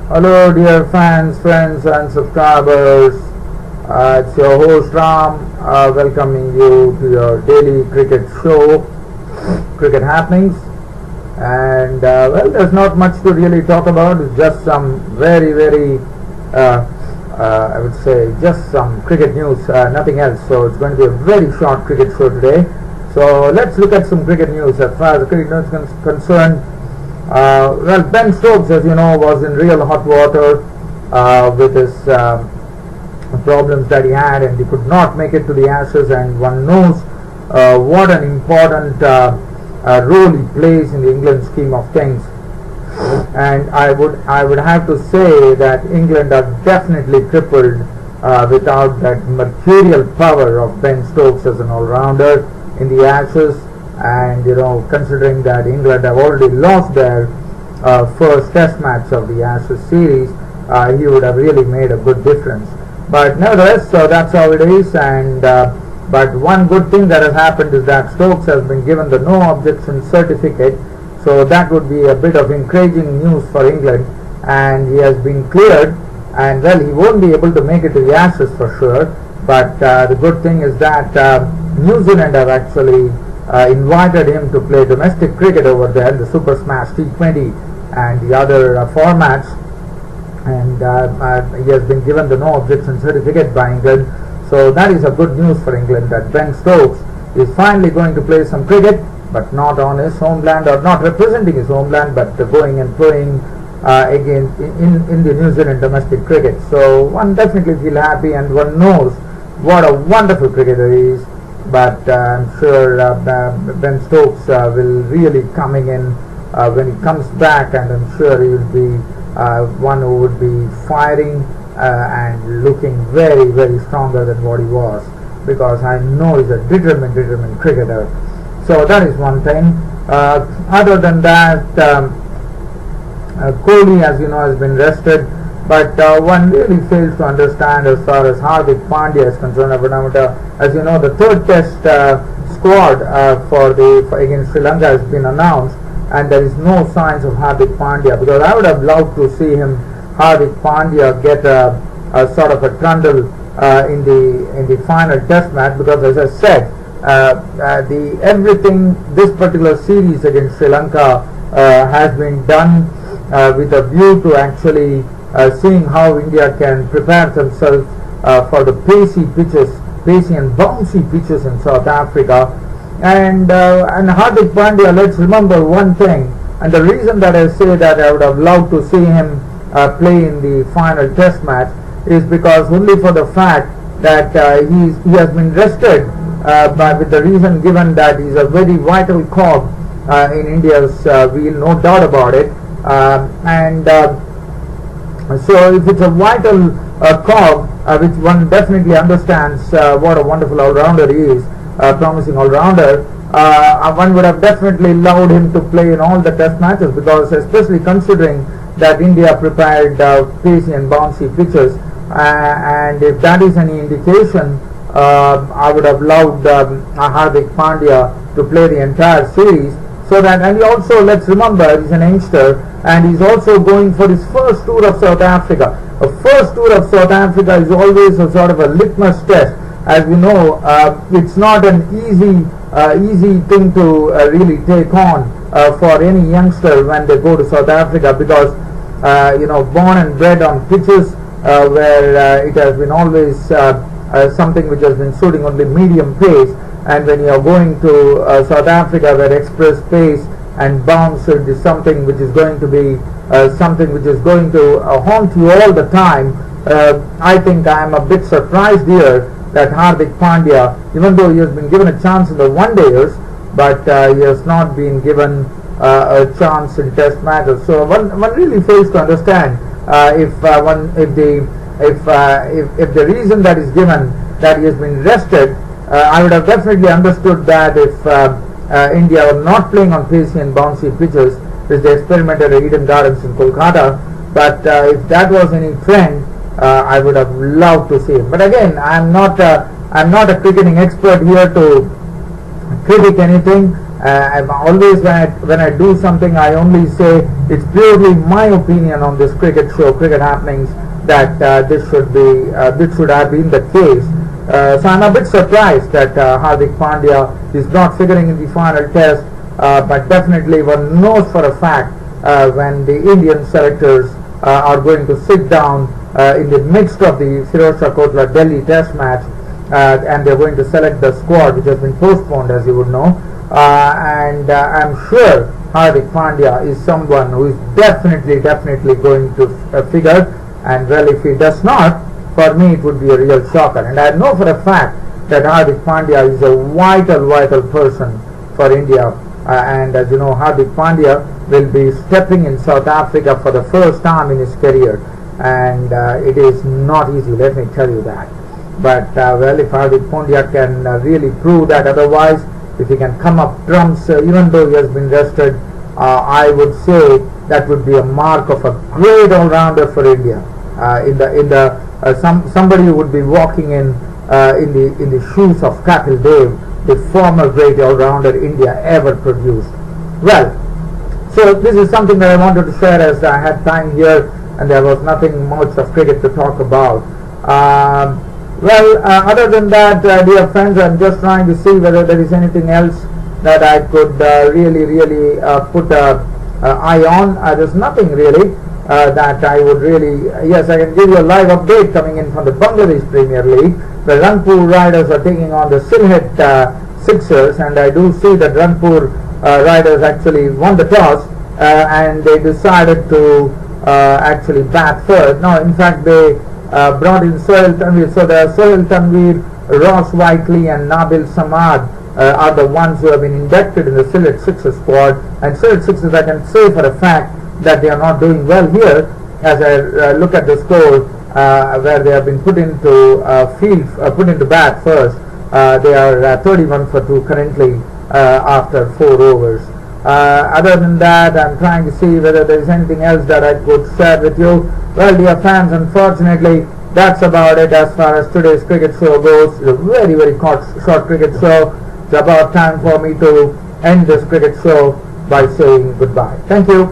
Hello dear fans, friends and subscribers. It's your host Ram welcoming you to your daily cricket show, Cricket Happenings. And there's not much to really talk about. It's just some very I would say just some cricket news, nothing else. So it's going to be a very short cricket show today. So let's look at some cricket news. As far as the cricket news is concerned, Ben Stokes, as you know, was in real hot water with his problems that he had, and he could not make it to the Ashes. And one knows what an important role he plays in the England scheme of things. And I would have to say that England are definitely crippled without that mercurial power of Ben Stokes as an all-rounder in the Ashes. And considering that England have already lost their first test match of the Ashes series, he would have really made a good difference. But nevertheless, so that's how it is. And but one good thing that has happened is that Stokes has been given the no objection certificate, so that would be a bit of encouraging news for England. And he has been cleared, and he won't be able to make it to the Ashes for sure. But the good thing is that New Zealand have actually invited him to play domestic cricket over there, the Super Smash T20 and the other formats, and he has been given the no objection certificate by England. So that is a good news for England, that Ben Stokes is finally going to play some cricket, but not on his homeland, or not representing his homeland, but going and playing again in the New Zealand domestic cricket. So one definitely feel happy, and one knows what a wonderful cricketer he is. But I'm sure Ben Stokes will really coming in when he comes back, and I'm sure he will be one who would be firing and looking very stronger than what he was, because I know he's a determined cricketer. So that is one thing. Other than that, Kohli, as you know, has been rested. But one really fails to understand as far as Hardik Pandya is concerned. As you know, the third test squad against Sri Lanka has been announced, and there is no signs of Hardik Pandya, because I would have loved to see Hardik Pandya get a sort of a trundle in the final test match, because as I said, everything this particular series against Sri Lanka has been done with a view to actually seeing how India can prepare themselves for the pacey and bouncy pitches in South Africa. And Hardik Pandya, let's remember one thing, and the reason that I say that I would have loved to see him play in the final test match is because only for the fact that he has been rested, with the reason given that he's a very vital cog in India's wheel, no doubt about it. So if it's a vital cog, which one definitely understands what a wonderful all-rounder he is, promising all-rounder, one would have definitely allowed him to play in all the test matches, because especially considering that India prepared pacey and bouncy pitches, and if that is any indication, I would have loved Hardik Pandya to play the entire series. So that, and also let's remember, he's an youngster, and he's also going for his first tour of South Africa. A first tour of South Africa is always a sort of a litmus test. As we know, it's not an easy thing to really take on for any youngster when they go to South Africa, because born and bred on pitches where it has been always something which has been suiting only medium pace. And when you are going to South Africa, where express pace and bounce is something which is going to be haunt you all the time, I think I am a bit surprised here that Hardik Pandya, even though he has been given a chance in the one-dayers, but he has not been given a chance in test matches. So one really fails to understand if the reason that is given that he has been rested. I would have definitely understood that if India were not playing on pacey and bouncy pitches, which they experimented at Eden Gardens in Kolkata. But if that was any trend, I would have loved to see it. But again, I'm not a cricketing expert here to critic anything. I'm always, when I do something, I only say it's purely my opinion on this cricket show, cricket happenings, that this should have been the case. So I'm a bit surprised that Hardik Pandya is not figuring in the final test, but definitely one knows for a fact when the Indian selectors are going to sit down in the midst of the Firozshah Kotla Delhi test match, and they're going to select the squad, which has been postponed, as you would know. And I'm sure Hardik Pandya is someone who is definitely going to figure, and well, if he does not, for me it would be a real shocker. And I know for a fact that Hardik Pandya is a vital person for India, and as you know, Hardik Pandya will be stepping in South Africa for the first time in his career, and it is not easy, let me tell you that. But well, if Hardik Pandya can really prove that otherwise, if he can come up trumps, even though he has been rested, I would say that would be a mark of a great all-rounder for India. Somebody who would be walking in the shoes of Kapil Dev, the former great all-rounder India ever produced. Well, so this is something that I wanted to share, as I had time here and there was nothing much of cricket to talk about. Other than that, dear friends, I'm just trying to see whether there is anything else that I could really put an eye on. There's nothing really that I would really... Yes, I can give you a live update coming in from the Bangladesh Premier League. The Rangpur Riders are taking on the Sylhet Sixers, and I do see that Rangpur Riders actually won the toss and they decided to actually bat first. Now, in fact, they brought in Sohail Tanvir. So there are Sohail Tanvir, Ross Whiteley and Nabil Samad are the ones who have been inducted in the Sylhet Sixers squad. And Sylhet Sixers, I can say for a fact that they are not doing well here, as I look at the score where they have been put into bat first. They are 31 for 2 currently after 4 overs. Other than that, I'm trying to see whether there is anything else that I could share with you. Well, dear fans, unfortunately, that's about it as far as today's cricket show goes. It's a very short cricket show. It's about time for me to end this cricket show by saying goodbye. Thank you.